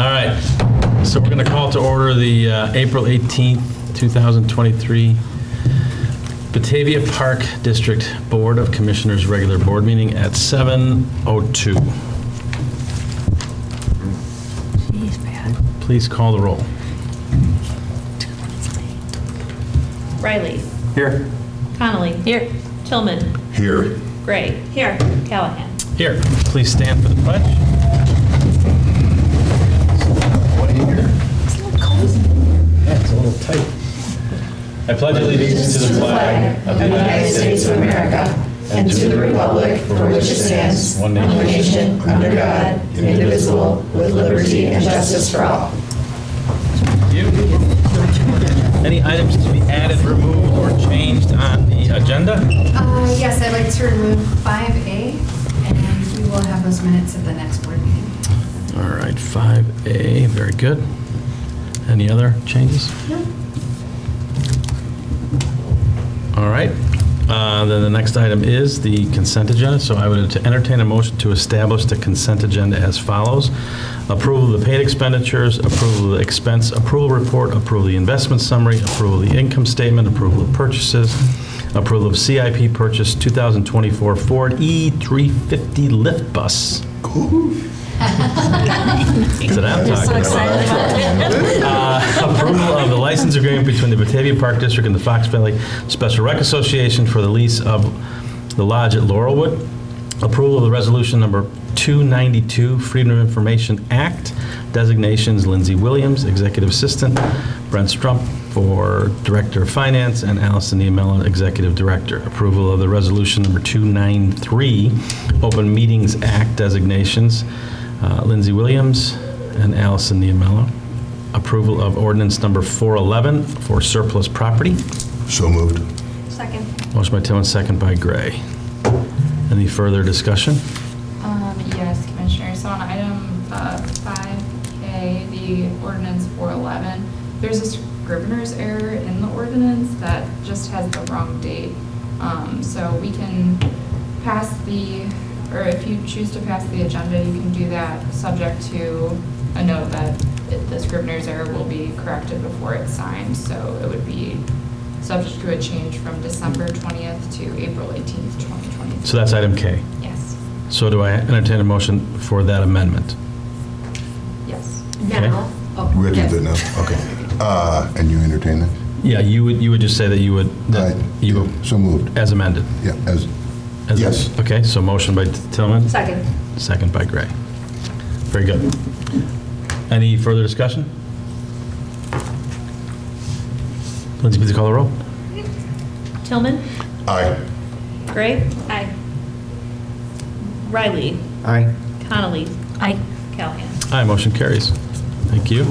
All right, so we're going to call to order the April 18th, 2023 Batavia Park District Board of Commissioners regular board meeting at 7:02. Jeez, man. Please call the roll. Riley. Here. Connolly. Here. Tillman. Here. Gray. Here. Callahan. Here, please stand for the pledge. Yeah, it's a little tight. I pledge allegiance to the flag of the United States of America and to the republic for which it stands, one nation, under God, indivisible, with liberty and justice for all. Any items to be added, removed, or changed on the agenda? Yes, I'd like to remove 5A, and we will have those minutes at the next board meeting. All right, 5A, very good. Any other changes? No. All right, then the next item is the consent agenda. So I would entertain a motion to establish the consent agenda as follows. Approval of the paid expenditures, approval of the expense approval report, approval of the investment summary, approval of the income statement, approval of purchases, approval of CIP purchase 2024 Ford E350 lift bus. That's what I'm talking about. Approval of the license agreement between the Batavia Park District and the Fox Valley Special Rec Association for the lease of the lodge at Laurelwood. Approval of the resolution number 292, Freedom of Information Act. Designations, Lindsay Williams, Executive Assistant, Brent Strump for Director of Finance, and Allison Niemela, Executive Director. Approval of the resolution number 293, Open Meetings Act. Designations, Lindsay Williams and Allison Niemela. Approval of ordinance number 411 for surplus property. So moved. Second. Motion by Tillman, second by Gray. Any further discussion? Yes, Commissioner. So on item 5K, the ordinance 411, there's a scrivener's error in the ordinance that just has the wrong date. So we can pass or if you choose to pass the agenda, you can do that subject to a note that the scrivener's error will be corrected before it's signed. So it would be subject to a change from December 20th to April 18th, 2023. So that's item K. Yes. So do I entertain a motion for that amendment? Yes. Now. Oh, We have to yes. do it now? Okay. And you entertain that? Yeah, you would just say that you would, So moved. as amended. Yeah, yes. Okay, so motion by Tillman, Second. second by Gray. Very good. Any further discussion? Lindsay, please call the roll. Tillman. Aye. Gray. Aye. Riley. Aye. Connolly. Aye. Callahan. Aye, motion carries. Thank you.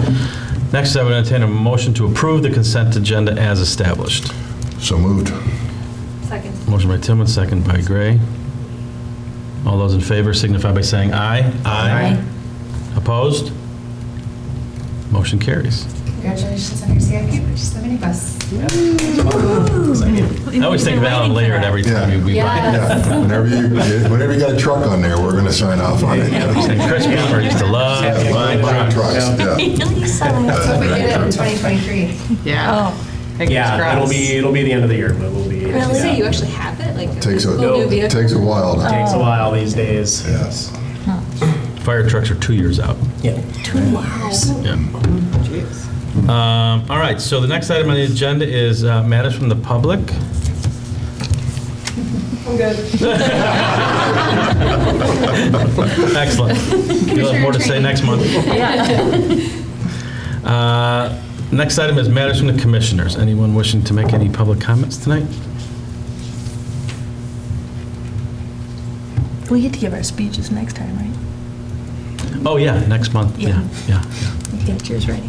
Next, I would entertain a motion to approve the consent agenda as established. So moved. Second. Motion by Tillman, second by Gray. All those in favor signify by saying aye. Aye. Opposed? Motion carries. Congratulations on your CIP purchase, the minibus. I always think of Alan Laird every time we buy it. Yeah, whenever you got a truck on there, we're going to sign off on it. And Chris Palmer used to love buying Buying trucks. trucks, yeah. Let's hope we get it in 2023. Oh. Yeah, it'll be the end of the year, but we'll be. Really? Yeah. You actually have it? Like Takes full new vehicle? takes a while. Takes a while these days. Yes. Fire trucks are 2 years out. Yeah. 2 years. Yeah. All right, so the next item on the agenda is matters from the public. I'm good. Excellent. You'll have more to say next month. Next item is matters from the commissioners. Anyone wishing to make any public comments tonight? We get to give our speeches next time, right? Oh, yeah, next month. Yeah, Yeah. yeah. Get yours ready.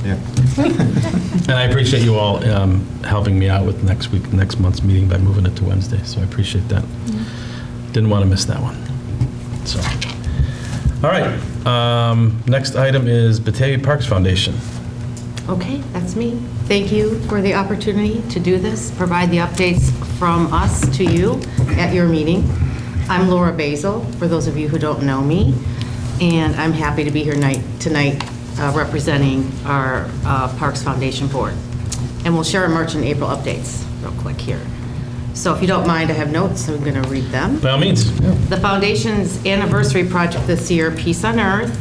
Yeah. And I appreciate you all helping me out with next month's meeting by moving it to Wednesday, so I appreciate that. Didn't want to miss that one. So, all right. Next item is Batavia Parks Foundation. Okay, that's me. Thank you for the opportunity to do this, provide the updates from us to you at your meeting. I'm Laura Basil, for those of you who don't know me. and I'm happy to be here tonight representing our Parks Foundation Board. And we'll share our March and April updates real quick here. So if you don't mind, I have notes, so I'm going to read them. By all means. The Foundation's anniversary project this year, Peace on Earth,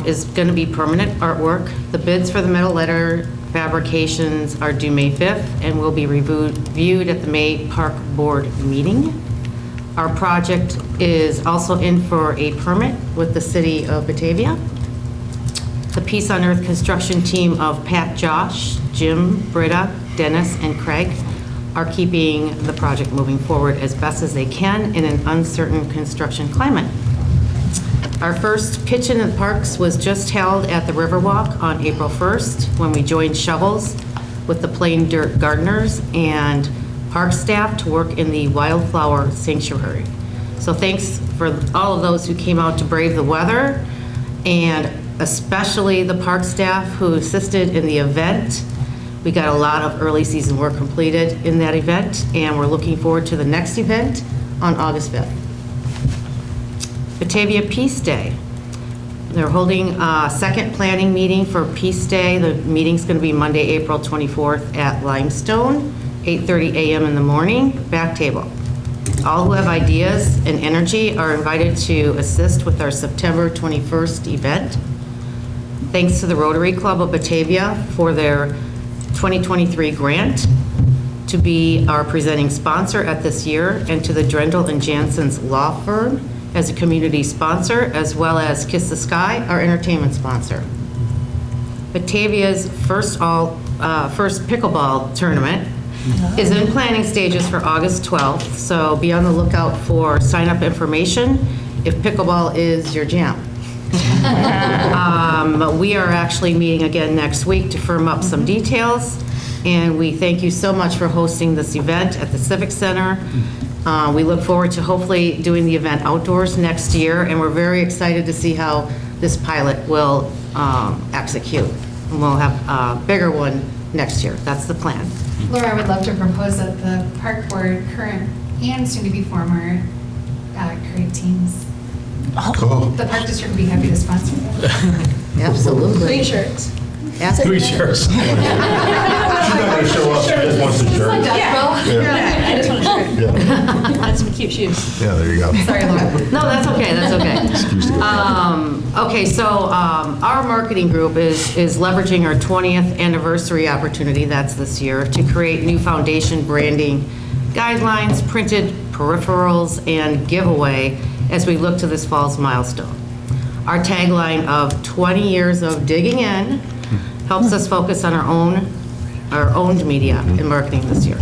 is going to be permanent artwork. The bids for the metal letter fabrications are due May 5th and will be reviewed at the May Park Board meeting. Our project is also in for a permit with the city of Batavia. The Peace on Earth construction team of Pat, Josh, Jim, Britta, Dennis, and Craig are keeping the project moving forward as best as they can in an uncertain construction climate. Our first pitch-in at Parks was just held at the Riverwalk on April 1st when we joined shovels with the Plain Dirt Gardeners and park staff to work in the Wildflower Sanctuary. So thanks for all of those who came out to brave the weather, and especially the park staff who assisted in the event. We got a lot of early season work completed in that event, and we're looking forward to the next event on August 5th. Batavia Peace Day. They're holding a second planning meeting for Peace Day. The meeting's going to be Monday, April 24th at Limestone, 8:30 a.m. in the morning, back table. All who have ideas and energy are invited to assist with our September 21st event. Thanks to the Rotary Club of Batavia for their 2023 grant to be our presenting sponsor at this year, and to the Drendel and Jansen's law firm as a community sponsor, as well as Kiss the Sky, our entertainment sponsor. Batavia's first pickleball tournament is in planning stages for August 12th, so be on the lookout for sign-up information if pickleball is your jam. We are actually meeting again next week to firm up some details, and we thank you so much for hosting this event at the Civic Center. We look forward to hopefully doing the event outdoors next year, and we're very excited to see how this pilot will execute. And we'll have a bigger one next year. That's the plan. Laura, I would love to propose that the park board, current and soon-to-be former, create teams. Cool. The park district would be happy to sponsor that. Absolutely. Green shirts. Three shirts. She's not gonna show up, she just wants a shirt. Yeah. I just want a shirt. Yeah, And some cute shoes. yeah, there you go. Sorry, Laura. No, that's okay, that's okay. Excuse to go shopping. Okay, so our marketing group is leveraging our 20th anniversary opportunity, that's this year, to create new foundation branding guidelines, printed peripherals, and giveaway as we look to this fall's milestone. Our tagline of 20 years of digging in helps us focus on our owned media and marketing this year.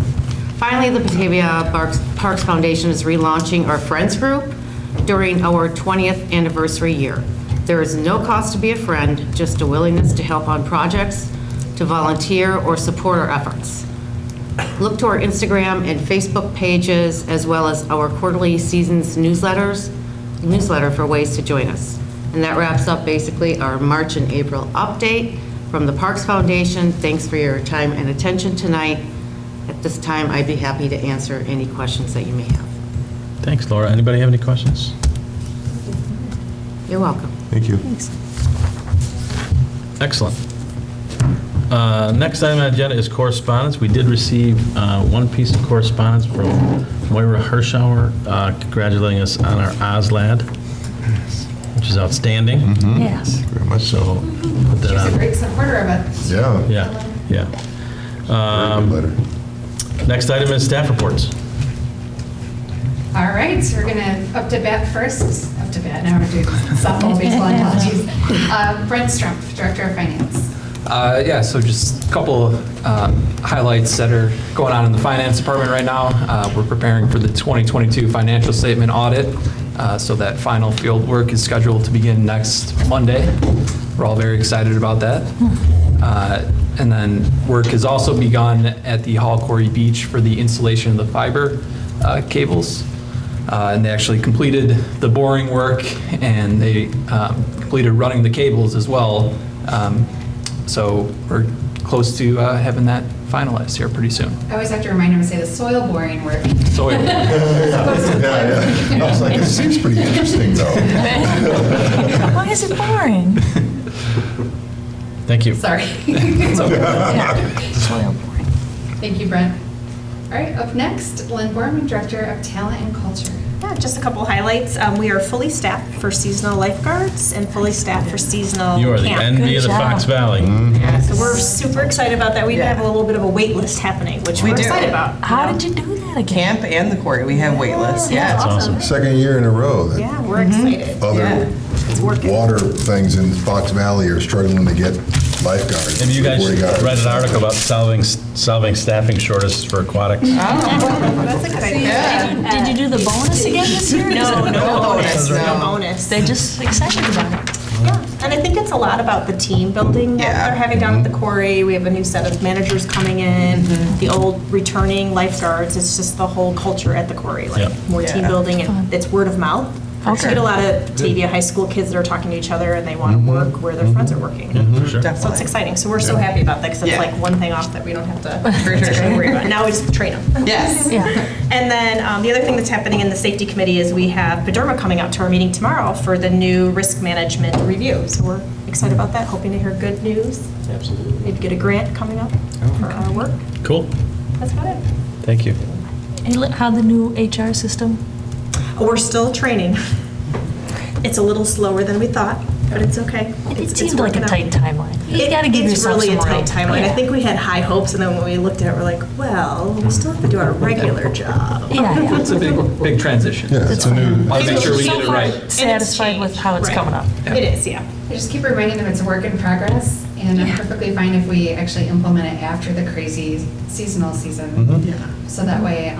Finally, the Batavia Parks Foundation is relaunching our Friends Group during our 20th anniversary year. There is no cost to be a friend, just a willingness to help on projects, to volunteer, or support our efforts. Look to our Instagram and Facebook pages, as well as our quarterly seasons newsletter for ways to join us. And that wraps up basically our March and April update from the Parks Foundation. Thanks for your time and attention tonight. At this time, I'd be happy to answer any questions that you may have. Thanks, Laura. Anybody have any questions? You're welcome. Thank you. Excellent. Next item on the agenda is correspondence. We did receive one piece of correspondence from Moira Hirschauer congratulating us on our OSLAD, which is outstanding. Yes. Very much so. Put that She's a on. great supporter of it. Yeah. Yeah. Very good letter. Next item is staff reports. All right, so we're going to up to bat first. Up to bat, now we're doing softball, baseball, apologies. Brent Strumpf, Director of Finance. Yeah, so just a couple highlights that are going on in the finance department right now. We're preparing for the 2022 financial statement audit, so that final field work is scheduled to begin next Monday. We're all very excited about that. And then work has also begun at the Hall Quarry Beach for the installation of the fiber cables. And they actually completed the boring work, and they completed running the cables as well. So we're close to having that finalized here pretty soon. I always have to remind him to say the soil boring work. Soil. Yeah. I was like, it seems pretty interesting, though. Why is it boring? Thank you. Sorry. Yeah. Soil boring. Thank you, Brent. All right, up next, Lynn Borman, Director of Talent and Culture. Yeah, just a couple highlights. We are fully staffed for seasonal lifeguards and fully staffed for seasonal You are the camp. envy of the Good Fox job. Valley. Yeah, so we're super excited about that. We even have a little bit of a wait list happening, which We we're do. excited about. How did you do that again? Camp and the quarry, we have wait lists, Yeah, yeah. Awesome. Second year in a row that Yeah, we're excited. other It's working. water things in Fox Valley are struggling to get lifeguards. Have you guys before got read an article about solving staffing shortages for aquatics? That's a good idea. Did you do the bonus again this year? No, no bonus, No. no bonus. They're just excited about it. Yeah, and I think it's a lot about the team building that Yeah. they're having down at the quarry. We have a new set of managers coming in, the old returning lifeguards. It's just the whole culture at the quarry, like Yeah. more team Yeah. building, Fun. and it's word of mouth. So we get a lot of Batavia high school kids that are talking to each other and they want to work where their friends are working. For sure. So it's Definitely. exciting. So we're so happy about that because it's Yeah. like one thing off that we don't have to For sure. worry about. Now we just train them. Yes. Yeah. And then the other thing that's happening in the safety committee is we have Baderma coming out to our meeting tomorrow for the new risk management review. So we're excited about that, hoping to hear good news. Absolutely. Maybe get a grant coming up for our work. Cool. That's about it. Thank you. Hey, how'd the new HR system? We're still training. It's a little slower than we thought, but it's okay. It seemed like a working out. tight timeline. You gotta give It's yourself really some a room. tight timeline. I Yeah. think we had high hopes, and then when we looked at it, we're like, well, we still have to do our regular job. Yeah, yeah. It's a big transition. Yeah, it's a new, I'll make sure we So get it far, right. and it's Satisfied with how it's changed. coming up. Right. It is, yeah. I just keep reminding them it's a work in progress, and I'm perfectly fine if we actually implement it after the crazy seasonal season. So that way,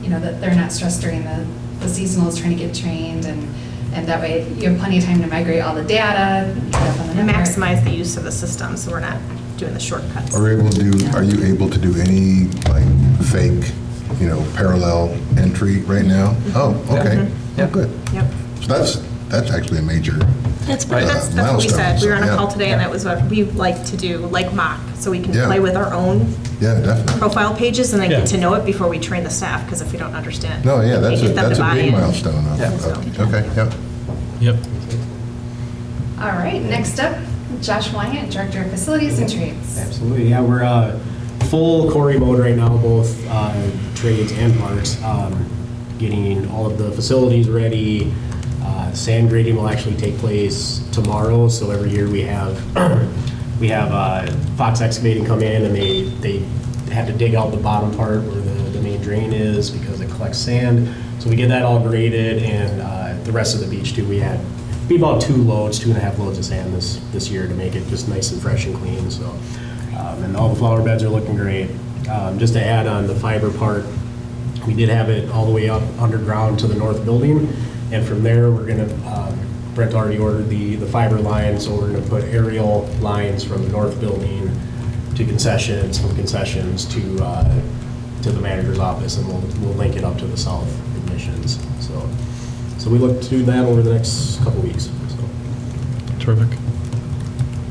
that they're not stressed during the seasonals trying to get trained, and that way you have plenty of time to migrate all the data, get up on the And network. maximize the use of the system, so we're not doing the shortcuts. are you able to do any, like, fake, parallel entry right now? Oh, okay. Yeah. Oh, good. Yep. So that's actually a major, That's Right, pretty. that's what we milestone, said. We were on a so, call yeah. today, and that was what we like to do, like mock, so we can Yeah. play with our own yeah, definitely. profile pages and then Yeah. get to know it before we train the staff, because if we don't understand. No, yeah, we that's can't a get them to buy big in. milestone. Okay, yep. Yep. All right, next up, Josh Wyatt, Director of Facilities and Trades. Absolutely, yeah, we're full quarry mode right now, both trades and parts. Getting all of the facilities ready. Sand grading will actually take place tomorrow, so every year we have Fox Excavating come in and they have to dig out the bottom part where the main drain is because it collects sand. So we get that all graded, and the rest of the beach too. We had about 2.5 loads of sand this year to make it just nice and fresh and clean. So, and all the flower beds are looking great. Just to add on the fiber part, we did have it all the way up underground to the north building, and from there we're gonna. Brent already ordered the fiber line, so we're gonna put aerial lines from the north building to concessions, from concessions to the manager's office, and we'll link it up to the south admissions. So we look to do that over the next couple weeks. So. Terrific.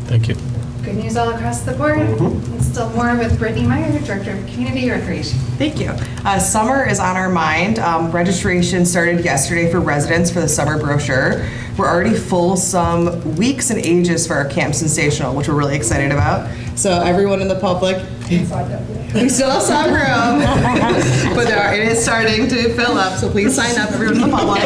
Thank you. Good news all across the board. And still more with Brittany Meyer, Director of Community Recreation. Thank you. Summer is on our mind. Registration started yesterday for residents for the summer brochure. We're already full some weeks and ages for our Camp Sensational, which we're really excited about. So everyone in the public, we still have some room, but it is starting to fill up, so please sign up, everyone in the public.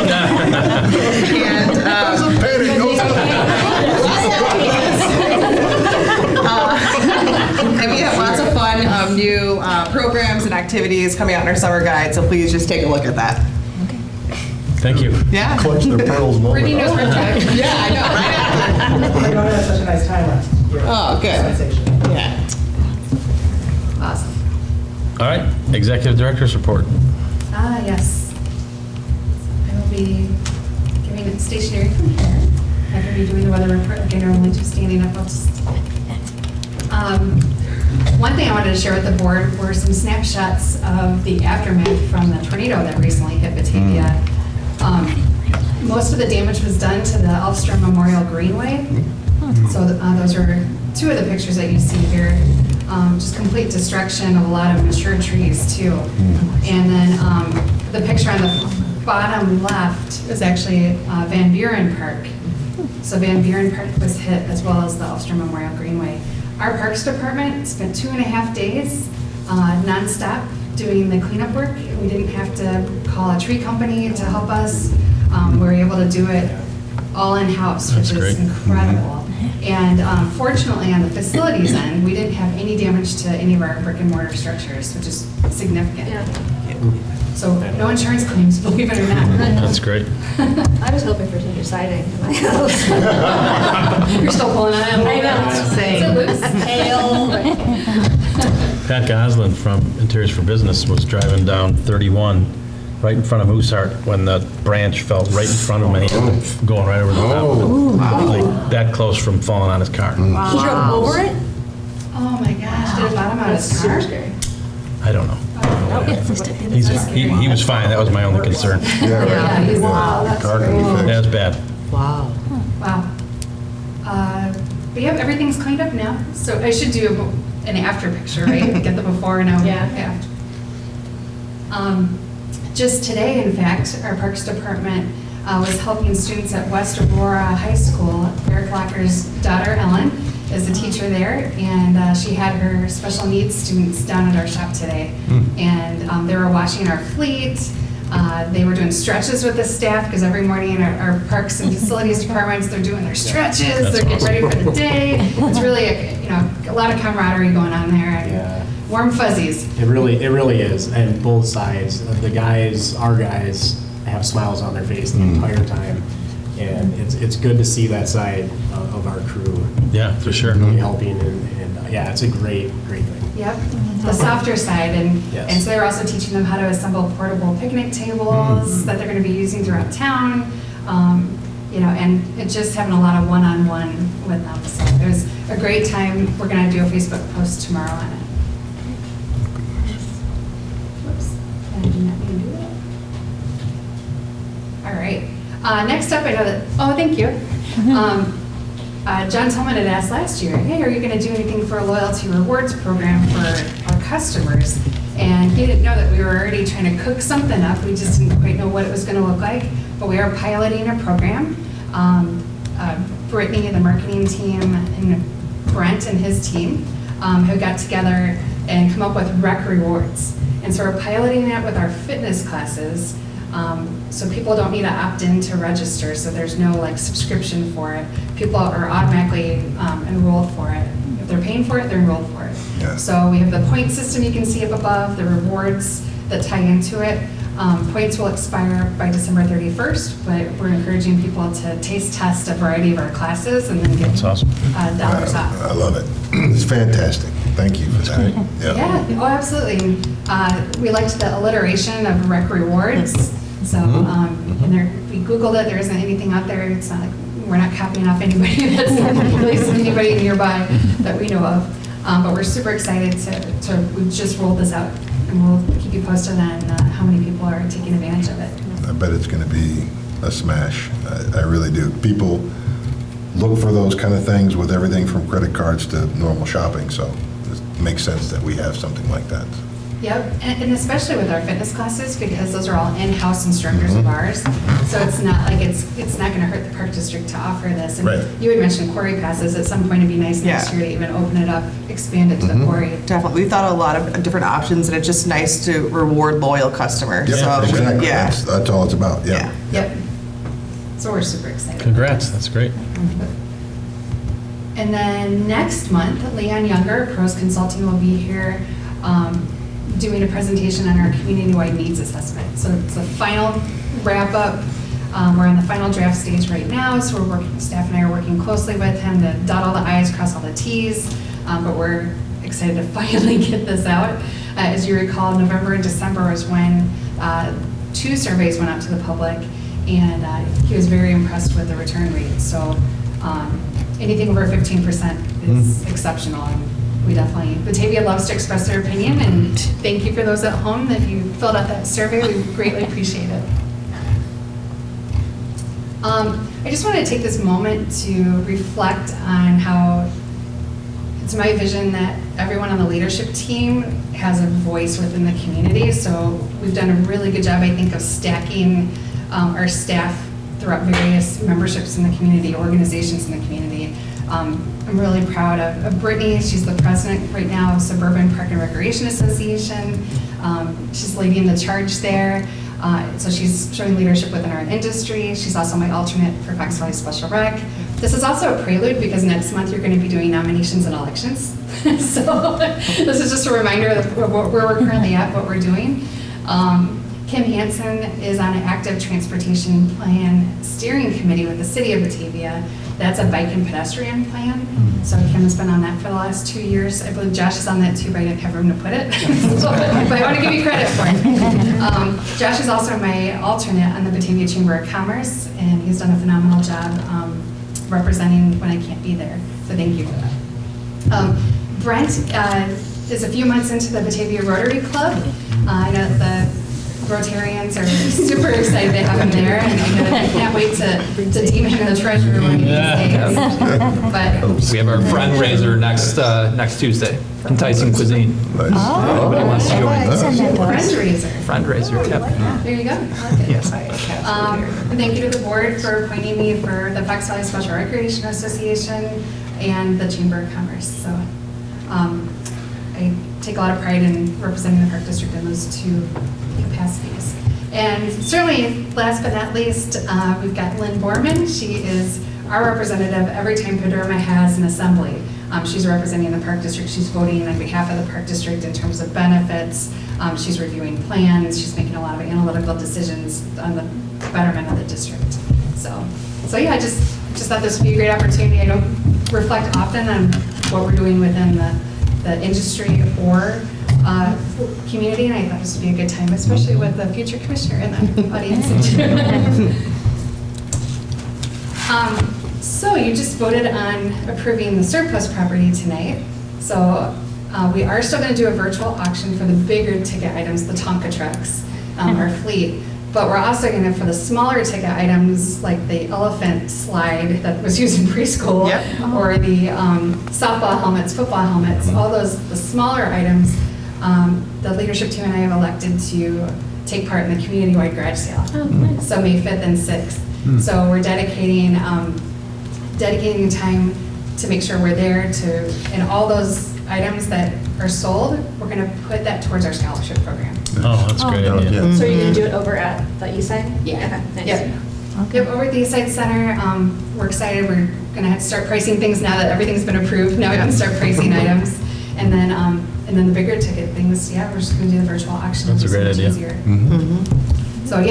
And we have lots of fun new programs and activities coming out in our summer guide, so please just take a look at that. Thank you. Yeah. Clutch their pearls moment. Brittany knows her time. Yeah, I know, right after. We don't have such a nice time last year. Oh, good. Sensation. Yeah. Awesome. All right, Executive Director's report. Yes. I will be giving it stationary from here. I'm not going to be doing the weather report like I normally do, standing up. I'll just. One thing I wanted to share with the board were some snapshots of the aftermath from the tornado that recently hit Batavia. Most of the damage was done to the Elfstrom Memorial Greenway. So those are two of the pictures that you see here. just complete destruction of a lot of mature trees too. And then the picture on the bottom left is actually Van Buren Park. So Van Buren Park was hit as well as the Ulster Memorial Greenway. Our Parks Department spent 2.5 days nonstop doing the cleanup work. We didn't have to call a tree company to help us. We were able to do it all in-house, which is incredible. And fortunately, on the facilities end, we didn't have any damage to any of our brick and mortar structures, which is significant. So no insurance claims, believe it or not. That's great. I was hoping for some siding in my house. You're still pulling on it? I know. Same. It's a loose tail. Pat Goslin from Interiors for Business was driving down 31 right in front of Mooseheart when the branch fell right in front of him and he ended up going right over the top of it. Like that close from falling on his car. He drove over it? Oh my gosh, did it bottom out of his car? I don't know. He was fine. That was my only concern. Yeah, right. Wow, that's Car can be great. fixed. That was bad. Wow. Wow. But yeah, everything's cleaned up now. So I should do an after picture, right? Get the before and now. Yeah. Just today, in fact, our Parks Department was helping students at West Aurora High School. Eric Locker's daughter, Ellen, is a teacher there, and she had her special needs students down at our shop today. And they were washing our fleet. They were doing stretches with the staff, because every morning in our parks and facilities departments, they're doing their stretches, they're getting ready for the day. It's really, a lot of camaraderie going on there, and warm fuzzies. It really is, and both sides. The guys, our guys, have smiles on their face the entire time, and it's good to see that side of our crew. Yeah, for sure. Really helping, and yeah, it's a great thing. Yep, the softer side, and Yes. so they're also teaching them how to assemble portable picnic tables that they're going to be using throughout town. And it's just having a lot of one-on-one with them. So it was a great time. We're going to do a Facebook post tomorrow on it. Whoops, I did not mean to do that. All right. Next up, I know that. Oh, thank you. John Tillman had asked last year, hey, are you going to do anything for a loyalty rewards program for our customers? And he didn't know that we were already trying to cook something up. We just didn't quite know what it was going to look like. But we are piloting a program. Brittany and the marketing team and Brent and his team have got together and come up with rec rewards. And so we're piloting that with our fitness classes. So people don't need to opt in to register, so there's no subscription for it. People are automatically enrolled for it. If they're paying for it, they're enrolled for it. Yeah. So we have the point system you can see up above, the rewards that tie into it. Points will expire by December 31st, but we're encouraging people to taste test a variety of our classes and then get That's awesome. dollars off. I love it. It's fantastic. Thank you for that. Yeah, oh, absolutely. We liked the alliteration of rec rewards. So, and we Googled it, there isn't anything out there. It's not like, we're not copying off anybody that's, at least anybody nearby that we know of. But we're super excited we just rolled this out, and we'll keep you posted on how many people are taking advantage of it. I bet it's going to be a smash. I really do. People look for those kind of things with everything from credit cards to normal shopping, so it makes sense that we have something like that. Yep, and especially with our fitness classes, because those are all in-house instructors of ours. So it's not like it's not going to hurt the park district to offer this. And Right. you had mentioned quarry passes. At some point, it'd be nice next year to even open it up, expand it to the quarry. Definitely. We've thought of a lot of different options, and it's just nice to reward loyal customers. Yep, So, exactly. yeah. That's all it's about. Yeah. Yep. So we're super excited. Congrats. That's great. And then next month, Leon Younger, Pros Consulting, will be here doing a presentation on our community-wide needs assessment. So it's the final wrap-up. We're on the final draft stage right now, so staff and I are working closely with him to dot all the i's, cross all the t's, but we're excited to finally get this out. As you recall, November and December was when 2 surveys went out to the public, and he was very impressed with the return rate. So anything over 15% is exceptional. And we definitely, Batavia loves to express their opinion, and thank you for those at home that you filled out that survey. We greatly appreciate it. I just wanted to take this moment to reflect on how it's my vision that everyone on the leadership team has a voice within the community. So we've done a really good job, I think, of stacking our staff throughout various memberships in the community, organizations in the community. I'm really proud of Brittany. She's the president right now of Suburban Park and Recreation Association. She's leading the charge there. So she's showing leadership within our industry. She's also my alternate for Fox Valley Special Rec. This is also a prelude because next month you're going to be doing nominations and elections. So this is just a reminder of where we're currently at, what we're doing. Kim Hansen is on an active transportation plan steering committee with the city of Batavia. That's a bike and pedestrian plan. So Kim has been on that for the last 2 years. I believe Josh is on that too, but I didn't have room to put it. So, but I want to give you credit for it. Josh is also my alternate on the Batavia Chamber of Commerce, and he's done a phenomenal job representing when I can't be there. So thank you for that. Brent is a few months into the Batavia Rotary Club. I know that the Rotarians are super excited to have him there, and I can't wait to deem him the treasurer one of these days. But We have our friend raiser next Tuesday, Enticing Cuisine. Everybody wants to join. friend raiser. Friend raiser, yep. There you go. I like it. Yes, And thank you to the board for appointing me for the Fox Valley Special Recreation Association and the Chamber of Commerce. So I take a lot of pride in representing the Park District in those two capacities. And certainly, last but not least, we've got Lynn Borman. She is our representative every time Paderma has an assembly. She's representing the Park District. She's voting on behalf of the Park District in terms of benefits. She's reviewing plans. She's making a lot of analytical decisions on the betterment of the district. So yeah, I just thought this would be a great opportunity. I don't reflect often on what we're doing within the industry or community, and I thought this would be a good time, especially with the future commissioner in the audience. So you just voted on approving the surplus property tonight. So we are still going to do a virtual auction for the bigger ticket items, the Tonka trucks, our fleet. But we're also going to, for the smaller ticket items, like the elephant slide that was used in preschool, or the softball helmets, football helmets, all those, the smaller items, the leadership team and I have elected to take part in the community-wide garage sale. So May 5th and 6th. So we're dedicating time to make sure we're there to, and all those items that are sold, we're going to put that towards our scholarship program. Oh, that's great. So are you going to do it over at the East Side? Yeah. Okay, nice. Yep, over at the East Side Center. We're excited. We're going to have to start pricing things now that everything's been approved. Now we can start pricing items. And then the bigger ticket things, we're just going to do the virtual auction. That's a great idea. So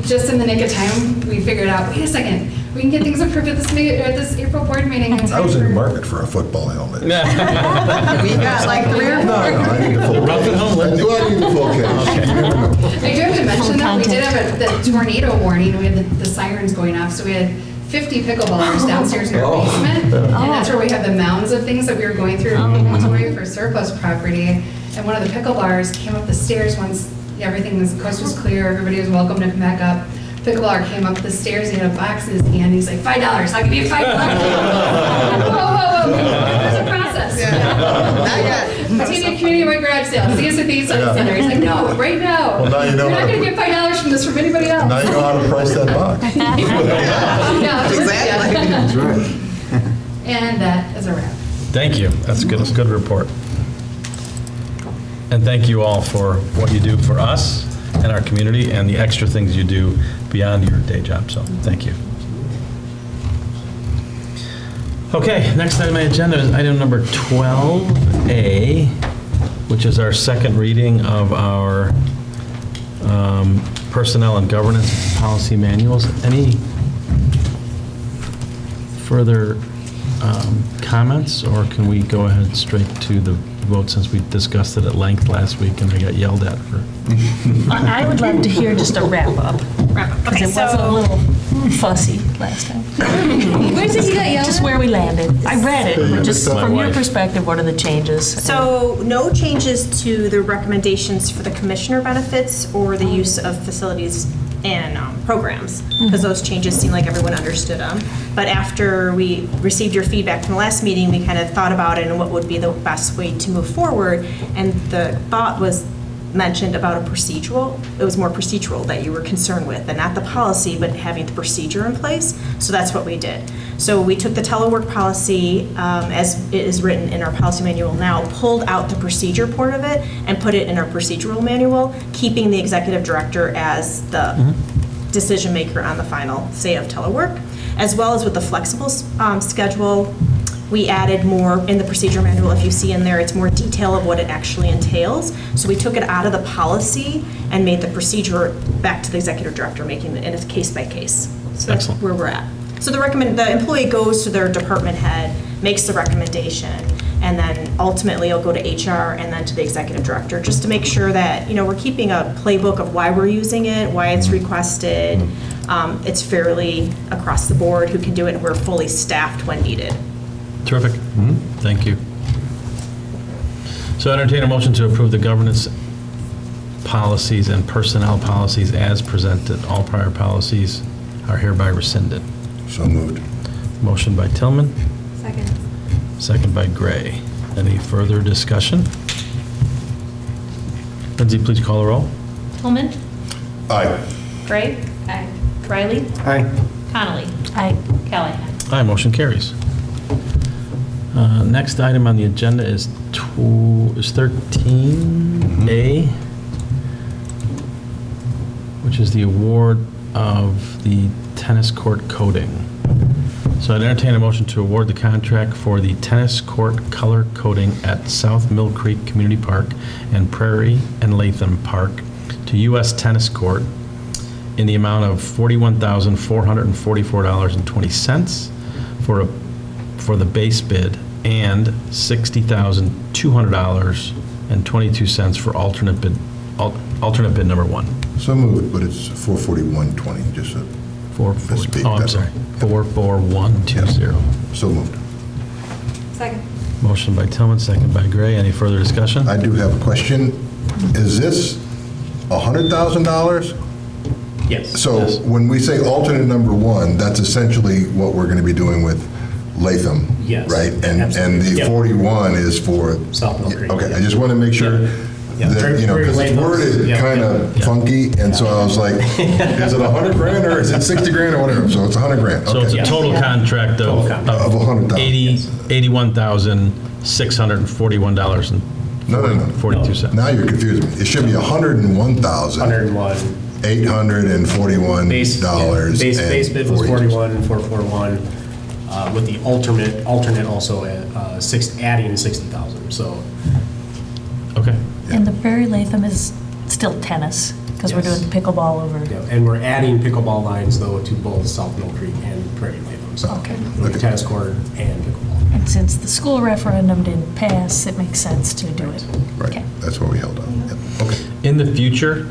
just in the nick of time, we figured out, wait a second, we can get things approved at this April board meeting. I was in the market for a football helmet. We got like 3 or 4. No, I need the full Rough case. it home, I do need the full case. You never know. I do have to mention that we did have the tornado warning. We had the sirens going off, so we had 50 pickleballers downstairs in our basement, and that's where we had the mounds of things that we were going through inventory for surplus property. And one of the pickleballers came up the stairs once everything was, the coast was clear, everybody was welcome to come back up. Pickleballer came up the stairs, he had a box in his hand, he's like, $5, I'll give you $5. Whoa, there's a process. Not yet. Batavia Community-wide garage sale, see us at the East Side Center. He's like, no, right now. Well, now you know You're how not to gonna get $5 from this from anybody else. Now you know how to price that box. Yeah, Exactly. That's right. And that is a wrap. Thank you. That's good. That's a good report. And thank you all for what you do for us and our community and the extra things you do beyond your day job. So thank you. Okay, next item on the agenda is item number 12A, which is our second reading of our personnel and governance policy manuals. Any further comments, or can we go ahead straight to the vote since we discussed it at length last week and I got yelled at for? I would love to hear just a wrap-up. Okay, Because it was a little fussy last time. Where did you get yelled Just at? where we landed. I read it, but just My from your wife. perspective, what are the changes? So no changes to the recommendations for the commissioner benefits or the use of facilities and programs, because those changes seemed like everyone understood them. But after we received your feedback from the last meeting, we kind of thought about it and what would be the best way to move forward. And the thought was mentioned about a procedural. It was more procedural that you were concerned with, and not the policy, but having the procedure in place. So that's what we did. So we took the telework policy as it is written in our policy manual now, pulled out the procedure part of it, and put it in our procedural manual, keeping the executive director as the decision maker on the final say of telework, as well as with the flexible schedule. We added more in the procedure manual. If you see in there, it's more detail of what it actually entails. So we took it out of the policy and made the procedure back to the executive director, making it, and it's case by case. So that's Excellent. where we're at. So the employee goes to their department head, makes the recommendation, and then ultimately it'll go to HR and then to the executive director, just to make sure that, we're keeping a playbook of why we're using it, why it's requested. It's fairly across the board who can do it, and we're fully staffed when needed. Terrific. Thank you. So I entertain a motion to approve the governance policies and personnel policies as presented. All prior policies are hereby rescinded. So moved. Motion by Tillman, Second. second by Gray. Any further discussion? Lindsay, please call the roll. Tillman? Aye. Gray? Aye. Riley? Aye. Connolly? Aye. Callahan? Aye, motion carries. Next item on the agenda is 13A, which is the award of the tennis court coating. So I'd entertain a motion to award the contract for the tennis court color coating at South Mill Creek Community Park and Prairie and Latham Park to U.S. Tennis Court in the amount of $41,444.20 for the base bid and $60,200.22 for alternate bid number one. So moved, but it's 44120, just a misspeak. Oh, I'm sorry. 44120. So moved. Second. Motion by Tillman, second by Gray. Any further discussion? I do have a question. Is this $100,000? Yes. So Yes. when we say alternate number one, that's essentially what we're going to be doing with Latham, Yes, right? And absolutely. the Yep. 41 is for... South Mill Creek. Okay, I just want to make sure Yeah. that, because it's Latham's. worded Yep. kind of funky, and so I was like, is it 100 grand or is it 60 grand or whatever? So it's 100 grand. So it's a Okay. total contract Total of contract. Of 100,000. $81,641.42. No. Now you're confusing me. It should be 101,000. 101. $841 Base bid was 41,441, with the alternate also at adding 60,000. So Okay. And the Prairie Latham is still tennis, because we're Yes. doing pickleball over. yeah, and we're adding pickleball lines though to both South Mill Creek and Prairie Latham. So Okay. with the tennis court and pickleball. And since the school referendum didn't pass, it makes sense to do it. Right, Okay. that's what we held on. Yep. Okay. In the future,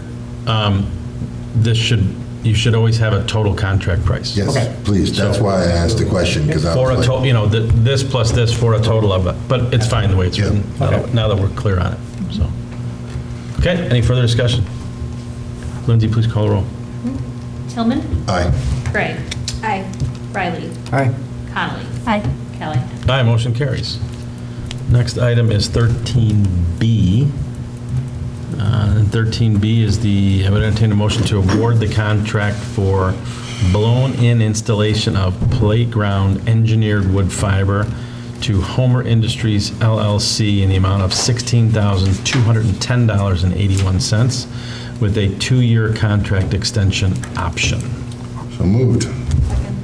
you should always have a total contract price. Yes, Okay. please. That's why I asked the question, because I For a was like... total, this plus this for a total of it, but it's fine the way it's Yeah. written, now that we're clear on it, so. Okay, any further discussion? Lindsay, please call the roll. Tillman? Aye. Gray? Aye. Riley? Aye. Connolly? Aye. Callahan? Aye, motion carries. Next item is 13B. And 13B is I would entertain a motion to award the contract for blown-in installation of playground engineered wood fiber to Homer Industries LLC in the amount of $16,210.81 with a 2-year contract extension option. So moved. Second.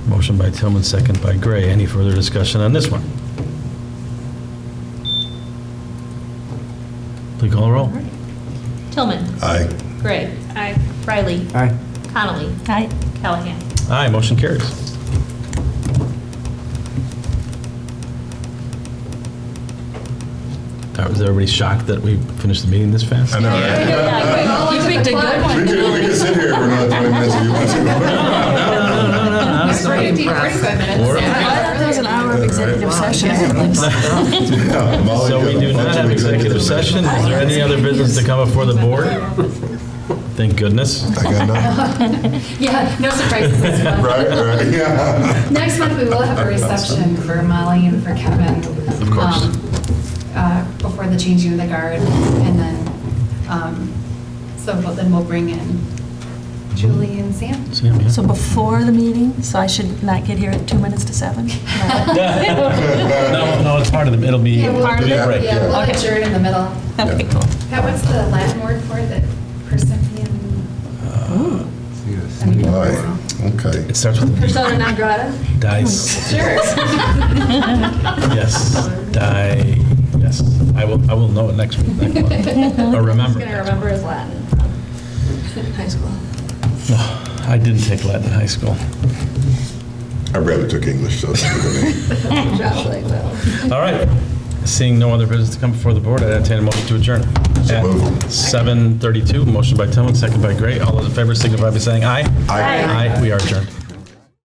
Motion by Tillman, second by Gray. Any further discussion on this one? Please call the roll. Tillman? Aye. Gray? Aye. Riley? Aye. Connolly? Aye. Callahan? Aye, motion carries. Was everybody shocked that we finished the meeting this fast? I know, right? You picked a good one. We could sit here for another 20 minutes if you want to. It's 45 minutes. Or- I thought there was an hour of executive session. Yeah, Molly So we got a do bunch not of have executive session. Is there any other business to come before the board? Thank goodness. I got nothing. Yeah, no surprises this month. Right, yeah. Next month, we will have a reception for Molly and for Kevin. Of course. Before the changing of the guard, and then, then we'll bring in Julie and Sam. Sam, yeah. So before the meeting, so I should not get here at 2 minutes to 7? No, it's part of the, it'll be, Yeah, we'll, it'll be a break. yeah, we'll Okay. adjourn in the middle. Okay, cool. Pat, what's the Latin word for it, that Persephone? All right, okay. It starts with Persona non grata? dice. Sure. Yes, yes. I will know it next week, next month. Or I'm remember. gonna remember his Latin from high school. No, I didn't take Latin in high school. I rather took English, so it's good to me. Probably will. All right. Seeing no other business to come before the board, I entertain a motion to adjourn. At moved. 7:32, motion by Tillman, second by Gray. All those in favor signify by saying aye. Aye. Aye, we are adjourned.